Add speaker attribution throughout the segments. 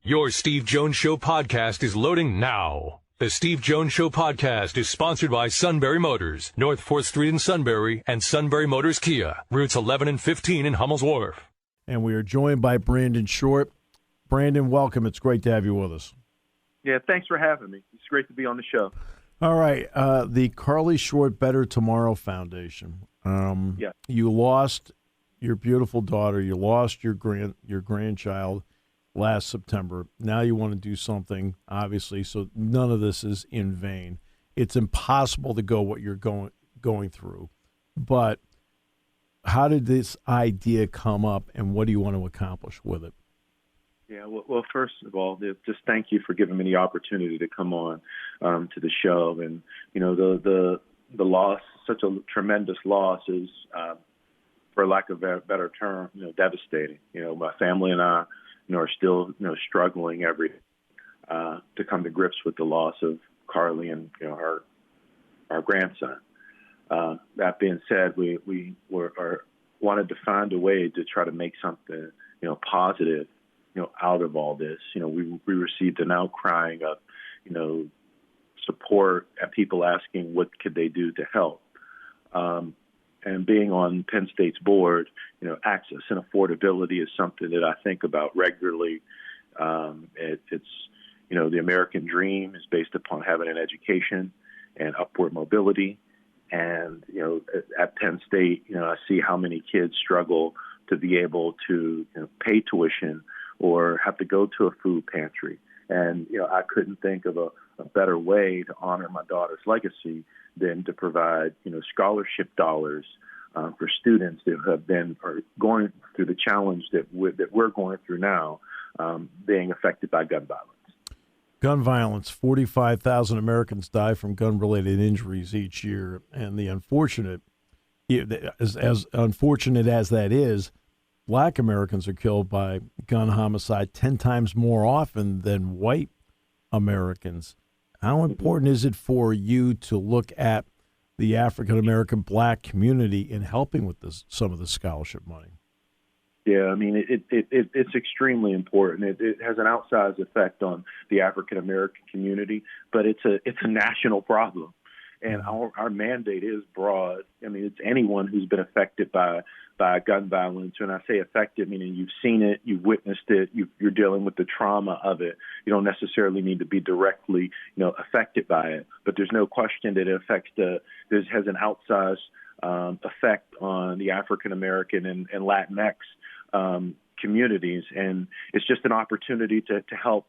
Speaker 1: Your Steve Jones Show podcast is loading now. The Steve Jones Show podcast is sponsored by Sunbury Motors, North 4th Street in Sunbury, and Sunbury Motors Kia, routes 11 and 15 in Hummel's Wharf.
Speaker 2: And we are joined by Brandon Short. Brandon, welcome. It's great to have you with us.
Speaker 3: Yeah, thanks for having me. It's great to be on the show.
Speaker 2: All right. The Karli Short Better Tomorrow Foundation.
Speaker 3: Yeah.
Speaker 2: You lost your beautiful daughter. You lost your grandchild last September. Now you want to do something, obviously, so none of this is in vain. It's impossible to go what you're going through. But how did this idea come up, and what do you want to accomplish with it?
Speaker 3: Yeah, well, first of all, just thank you for giving me the opportunity to come on to the show. And, you know, the loss, such a tremendous loss is, for lack of a better term, devastating. You know, my family and I, are still, struggling every to come to grips with the loss of Karli and, our grandson. That being said, we wanted to find a way to try to make something, positive, out of all this. We received an outcrying of, support at people asking what could they do to help. And being on Penn State's board, access and affordability is something that I think about regularly. It's the American dream is based upon having an education and upward mobility. And, at Penn State, I see how many kids struggle to be able to pay tuition or have to go to a food pantry. And, I couldn't think of a better way to honor my daughter's legacy than to provide, scholarship dollars for students that have been or going through the challenge that we're going through now, being affected by gun violence.
Speaker 2: Gun violence, 45,000 Americans die from gun-related injuries each year. And the unfortunate, as unfortunate as that is, Black Americans are killed by gun homicide 10 times more often than white Americans. How important is it for you to look at the African-American Black community in helping with some of the scholarship money?
Speaker 3: Yeah, I mean, it's extremely important. It has an outsized effect on the African-American community, but it's a national problem. And our mandate is broad. I mean, it's anyone who's been affected by gun violence. When I say affected, meaning you've seen it, you've witnessed it, you're dealing with the trauma of it. You don't necessarily need to be directly, affected by it. But there's no question that it affects this has an outsized effect on the African American and Latinx communities, and it's just an opportunity to help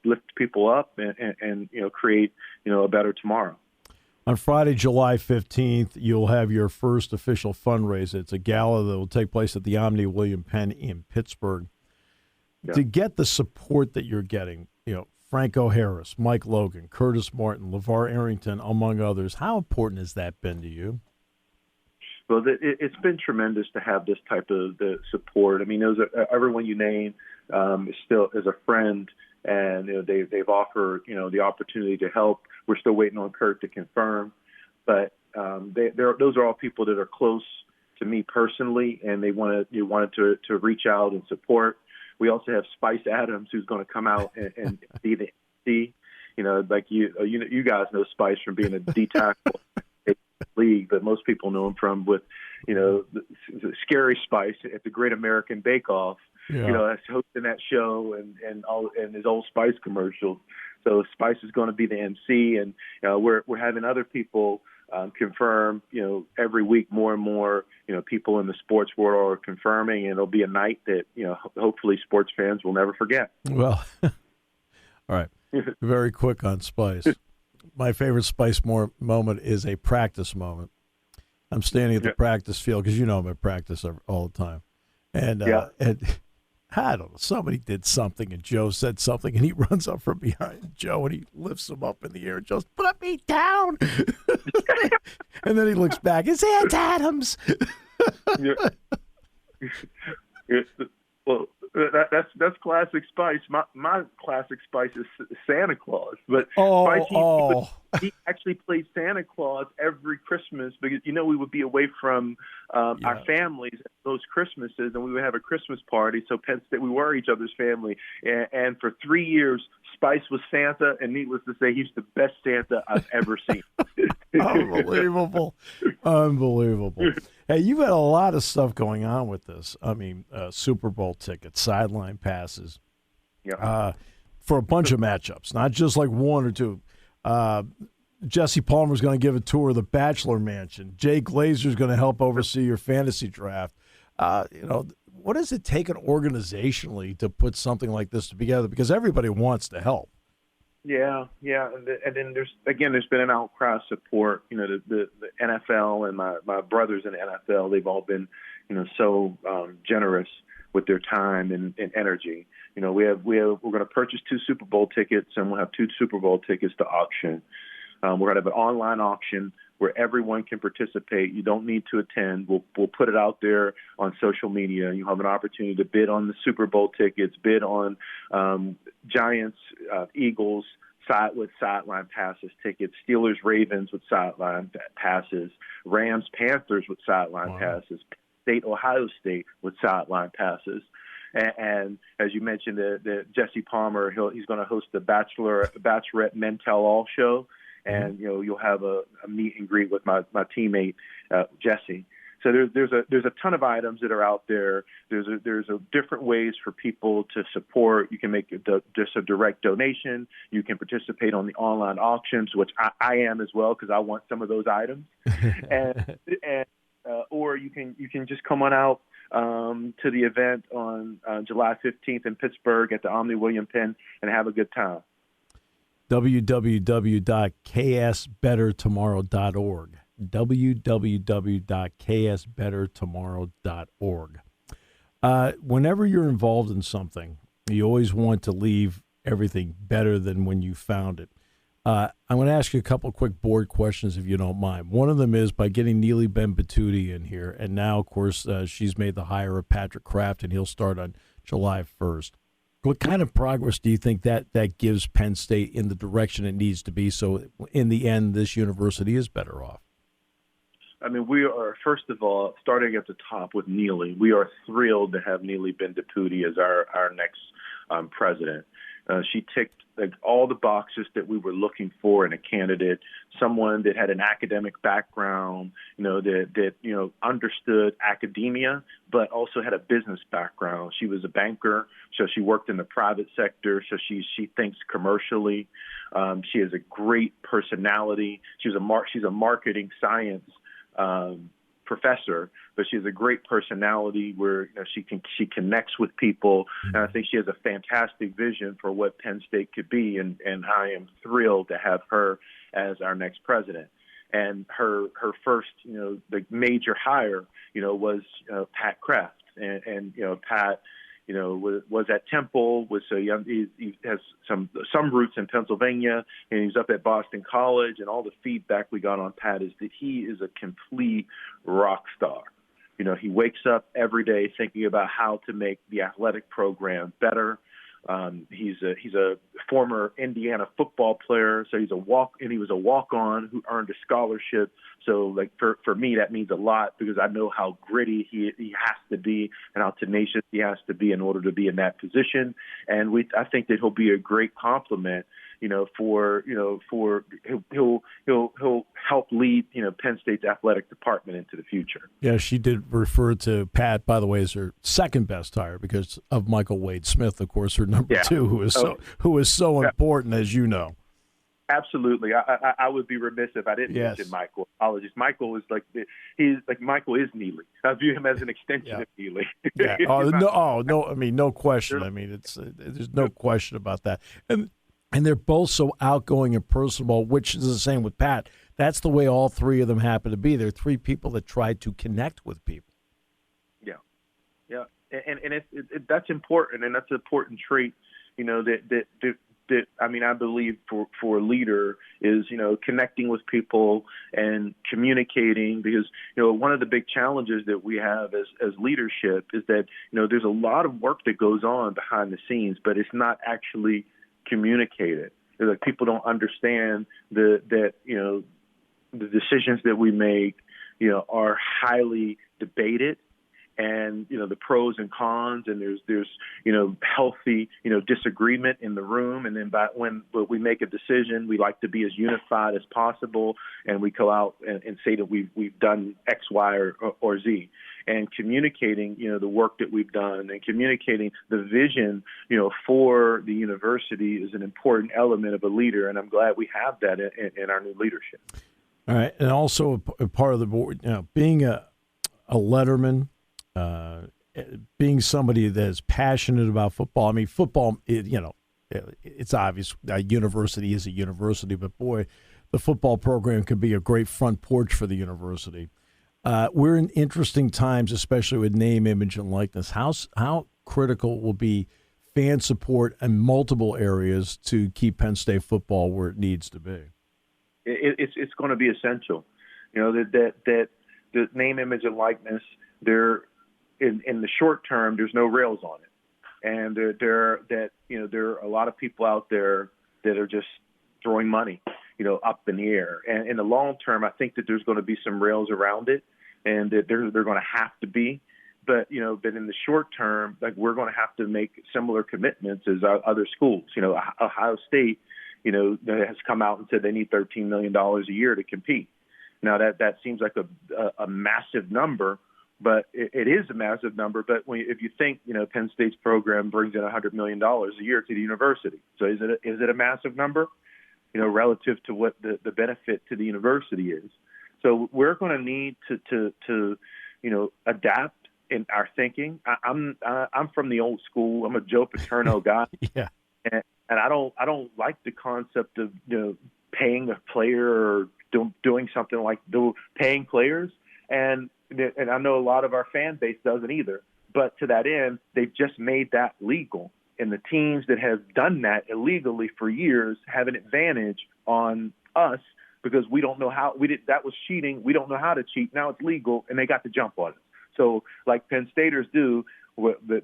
Speaker 3: lift people up and create a better tomorrow.
Speaker 2: On Friday, July 15th, you'll have your first official fundraiser. It's a gala that will take place at the Omni William Penn in Pittsburgh. Yeah. To get the support that you're getting, Franco Harris, Mike Logan, Curtis Martin, LeVar Arrington, among others, how important has that been to you?
Speaker 3: Well, it's been tremendous to have this type of the support. I mean, everyone you name is a friend, and they've offered the opportunity to help. We're still waiting on Kurt to confirm, but those are all people that are close to me personally, and they wanted to reach out and support. We also have Spice Adams, who's going to come out and be the MC. Like you guys know Spice from being a D tackle league, but most people know him from with the Scary Spice at the Great American Bake Off. Yeah. As hosting that show and his Old Spice commercials. So Spice is going to be the MC, and we're having other people confirm. Every week more and more people in the sports world are confirming, and it'll be a night that hopefully sports fans will never forget.
Speaker 2: Well, all right, very quick on Spice. My favorite Spice moment is a practice moment. I'm standing at the practice field because I'm at practice all the time, and I don't know, somebody did something and Joe said something and he runs up from behind Joe and he lifts him up in the air and Joe's, put me down. And then he looks back, it's Aunt Adams.
Speaker 3: Well, That's classic Spice. My classic Spice is Santa Claus. But
Speaker 2: Oh,
Speaker 3: Spice, he actually played Santa Claus every Christmas because we would be away from our families those Christmases, and we would have a Christmas party. So Penn State, we were each other's family, and for 3 years, Spice was Santa, and needless to say, he's the best Santa I've ever seen.
Speaker 2: Unbelievable. Hey, you've had a lot of stuff going on with this. I mean, Super Bowl tickets, sideline passes, for a bunch of matchups, not just like one or two. Jesse Palmer's going to give a tour of the Bachelor Mansion. Jay Glazer's going to help oversee your fantasy draft. What does it take organizationally to put something like this together? Because everybody wants to help.
Speaker 3: Yeah, and then there's been an outcry of support. The NFL and my brothers in the NFL, they've all been, so generous with their time and energy. We're going to purchase 2 Super Bowl tickets, and we'll have 2 Super Bowl tickets to auction. We're going to have an online auction where everyone can participate. You don't need to attend. We'll put it out there on social media. You have an opportunity to bid on the Super Bowl tickets, bid on Giants, Eagles with sideline passes tickets, Steelers, Ravens with sideline passes, Rams, Panthers with sideline passes, State, Ohio State with sideline passes. And as you mentioned, the Jesse Palmer, he's going to host the Bachelorette Men Tell All show. And you'll have a meet and greet with my teammate Jesse. So there's a ton of items that are out there. There's different ways for people to support. You can make just a direct donation. You can participate on the online auctions, which I am as well because I want some of those items. Or you can just come on out to the event on July 15th in Pittsburgh at the Omni William Penn and have a good time.
Speaker 2: www.ksbettertomorrow.org. www.ksbettertomorrow.org. Whenever you're involved in something, you always want to leave everything better than when you found it. I'm going to ask you a couple of quick board questions, if you don't mind. One of them is by getting Neely Ben-Batuti in here, and now, of course, she's made the hire of Patrick Kraft, and he'll start on July 1st. What kind of progress do you think that gives Penn State in the direction it needs to be so in the end this university is better off?
Speaker 3: I mean, we are, first of all, starting at the top with Neely, we are thrilled to have Neely Ben-Batuti as our next president. She ticked all the boxes that we were looking for in a candidate, someone that had an academic background, that understood academia, but also had a business background. She was a banker, so she worked in the private sector, so she thinks commercially. She has a great personality. She's a marketing science professor, but she has a great personality where she connects with people, and I think she has a fantastic vision for what Penn State could be, and I am thrilled to have her as our next president. And her first, the major hire, was Pat Kraft, and Pat, was at Temple, was so young. He has some roots in Pennsylvania, and he's up at Boston College. And all the feedback we got on Pat is that he is a complete rock star. He wakes up every day thinking about how to make the athletic program better. He's a former Indiana football player, so he was a walk-on who earned a scholarship. So for me, that means a lot because I know how gritty he has to be and how tenacious he has to be in order to be in that position. And I think that he'll be a great complement. He'll help lead Penn State's athletic department into the future.
Speaker 2: Yeah, she did refer to Pat, by the way, as her second best hire because of Michael Wade Smith, of course, her number two, who is so important, as you know.
Speaker 3: Absolutely. I would be remiss if I didn't mention Michael. Apologies. Michael is Michael is Neely. I view him as an extension of Neely.
Speaker 2: Yeah. No. I mean, no question. I mean, there's no question about that. And they're both so outgoing and personable, which is the same with Pat. That's the way all three of them happen to be. They're three people that try to connect with people.
Speaker 3: Yeah. And that's important, and that's an important trait. That I believe for a leader is, connecting with people and communicating, because, one of the big challenges that we have as leadership is that, there's a lot of work that goes on behind the scenes, but it's not actually communicated. Like, people don't understand that the decisions that we make, are highly debated, and the pros and cons, and there's healthy disagreement in the room, and then when we make a decision, we like to be as unified as possible, and we go out and say that we've done X, Y, or Z, and communicating the work that we've done and communicating the vision for the university is an important element of a leader, and I'm glad we have that in our new leadership.
Speaker 2: All right, and also a part of the board, being a letterman. Being somebody that's passionate about football. I mean, football, it's obvious a university is a university, but boy, the football program can be a great front porch for the university. We're in interesting times, especially with name, image, and likeness. How critical will be fan support in multiple areas to keep Penn State football where it needs to be?
Speaker 3: It's going to be essential. That the name, image, and likeness, they're in the short term, there's no rails on it, and there are a lot of people out there that are just throwing money, up in the air. And in the long term, I think that there's going to be some rails around it, and that they're going to have to be. But but in the short term, like, we're going to have to make similar commitments as other schools. Ohio State, has come out and said they need $13 million a year to compete. Now that seems like a massive number. But it is a massive number. But if you think, Penn State's program brings in $100 million a year to the university. So is it a massive number, relative to what the benefit to the university is? So we're going to need to adapt in our thinking. I'm from the old school. I'm a Joe Paterno guy.
Speaker 2: Yeah.
Speaker 3: And I don't like the concept of paying a player or doing something like paying players. And I know a lot of our fan base doesn't either. But to that end, they've just made that legal. And the teams that have done that illegally for years have an advantage on us, because we don't know how that was cheating. We don't know how to cheat. Now it's legal, and they got the jump on it. So like Penn Staters do,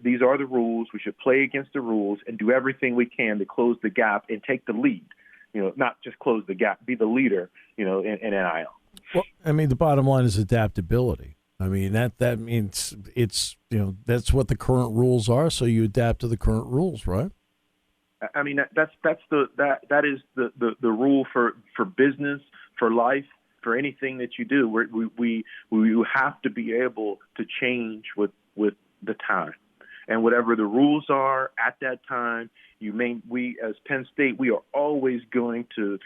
Speaker 3: these are the rules. We should play against the rules and do everything we can to close the gap and take the lead. Not just close the gap, be the leader, in NIL.
Speaker 2: Well, I mean, the bottom line is adaptability. I mean, that means it's, that's what the current rules are, so you adapt to the current rules, right?
Speaker 3: I mean, that is the rule for business, for life, for anything that you do. We have to be able to change with the time. And whatever the rules are at that time, we as Penn State, we are always going to,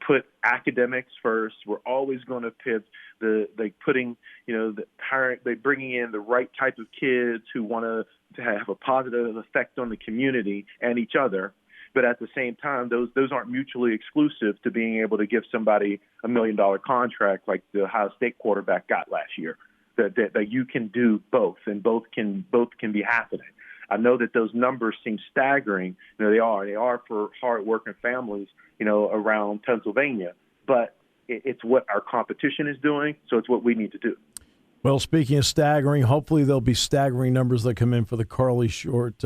Speaker 3: put academics first. We're always going to put bringing in the right type of kids who want to have a positive effect on the community and each other. But at the same time, those aren't mutually exclusive to being able to give somebody $1 million contract like the Ohio State quarterback got last year. That you can do both, and both can be happening. I know that those numbers seem staggering. They are for hard-working families, around Pennsylvania. But it's what our competition is doing, so it's what we need to do.
Speaker 2: Well, speaking of staggering, hopefully there'll be staggering numbers that come in for the Karli Short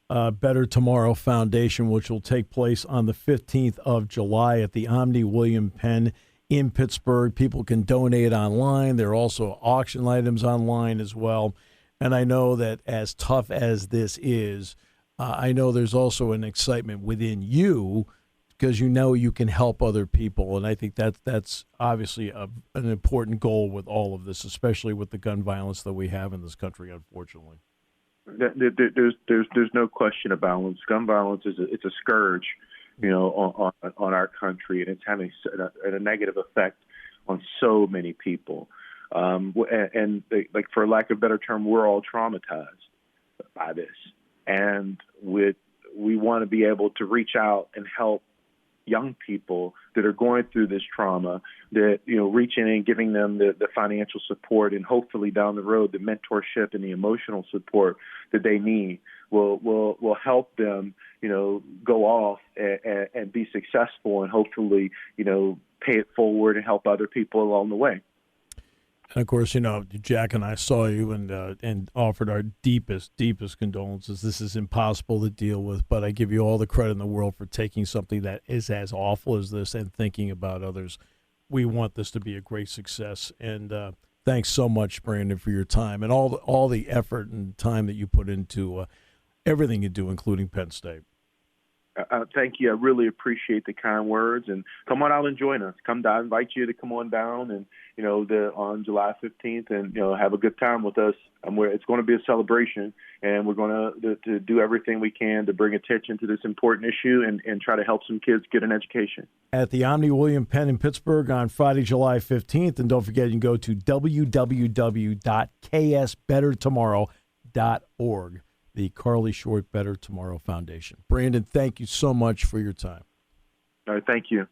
Speaker 2: Better Tomorrow Foundation, which will take place on the 15th of July at the Omni William Penn in Pittsburgh. People can donate online. There are also auction items online as well. And I know that as tough as this is, I know there's also an excitement within you because you can help other people. And I think that's obviously an important goal with all of this, especially with the gun violence that we have in this country, unfortunately.
Speaker 3: There's no question about it. Gun violence it's a scourge, on our country, and it's having a negative effect on so many people. For lack of a better term, we're all traumatized by this, and we want to be able to reach out and help young people that are going through this trauma, that, reaching in and giving them the financial support, and hopefully down the road, the mentorship and the emotional support that they need. will help them, go off and be successful, and hopefully, pay it forward and help other people along the way.
Speaker 2: And of course, Jack and I saw you and offered our deepest condolences. This is impossible to deal with, but I give you all the credit in the world for taking something that is as awful as this and thinking about others. We want this to be a great success, and thanks so much, Brandon, for your time and all the effort and time that you put into everything you do, including Penn State.
Speaker 3: Thank you. I really appreciate the kind words, and come on out and join us. Come down. I invite you to come on down, and on July 15th, and have a good time with us. It's going to be a celebration, and we're going to do everything we can to bring attention to this important issue and try to help some kids get an education. At
Speaker 2: the Omni William Penn in Pittsburgh on Friday, July 15th, and don't forget you can go to www.ksbettertomorrow.org. The Karli Short Better Tomorrow Foundation. Brandon, thank you so much for your time.
Speaker 3: All right, thank you.